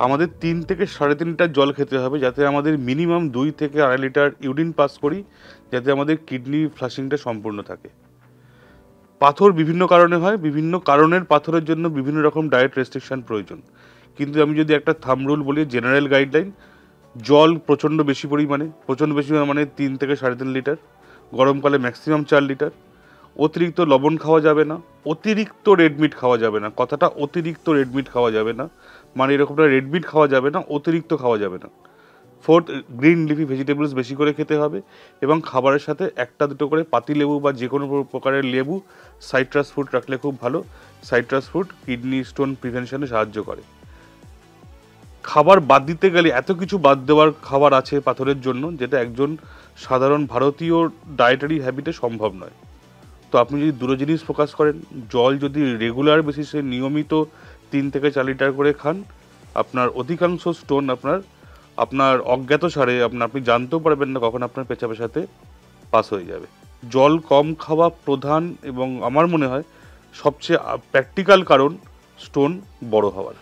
আমাদের 3 থেকে 3.5 লিটার জল খেতে হবে, যাতে আমাদের মিনিমাম 2 থেকে 2.5 লিটার ইউরিন পাস করি, যাতে আমাদের কিডনি ফ্লাশিংটা সম্পূর্ণ থাকে। পাথর বিভিন্ন কারণে হয়, বিভিন্ন কারণের পাথরের জন্য বিভিন্ন রকম ডায়েট রেস্ট্রিকশন প্রয়োজন। কিন্তু আমি যদি একটা থাম্ব রুল বলি, জেনারেল গাইডলাইন, জল প্রচণ্ড বেশি পরিমাণে, 3 থেকে 3.5 লিটার, গরমকালে ম্যাক্সিমাম 4 লিটার। অতিরিক্ত লবণ খাওয়া যাবে না, অতিরিক্ত রেড মিট খাওয়া যাবে না। কথাটা অতিরিক্ত রেড মিট খাওয়া যাবে না, মানে এরকমটা রেড মিট খাওয়া যাবে না, অতিরিক্ত খাওয়া যাবে না। ফোর্থ, গ্রিন লিফি ভেজিটেবলস বেশি করে খেতে হবে, এবং খাবারের সাথে 1-2 করে পাতিলেবু বা যে কোনো প্রকারের লেবু, সাইট্রাস ফ্রুট রাখলে খুব ভালো। সাইট্রাস ফ্রুট কিডনি স্টোন প্রিভেনশনে সাহায্য করে। খাবার বাদ দিতে গেলে এত কিছু বাদ দেওয়ার খাবার আছে পাথরের জন্য, যেটা একজন সাধারণ ভারতীয় ডায়েটারি হ্যাবিটে সম্ভব নয়। তো আপনি যদি দুটো জিনিস ফোকাস করেন, জল যদি রেগুলার বেসিসে নিয়মিত 3 থেকে 4 লিটার করে খান, আপনার অধিকাংশ স্টোন আপনার অজ্ঞাতসারে আপনি জানতেও পারবেন না কখন আপনার পেছাবের সাথে পাস হয়ে যাবে। জল কম খাওয়া প্রধান এবং আমার মনে হয় সবচেয়ে প্র্যাকটিক্যাল কারণ স্টোন বড় হওয়ার।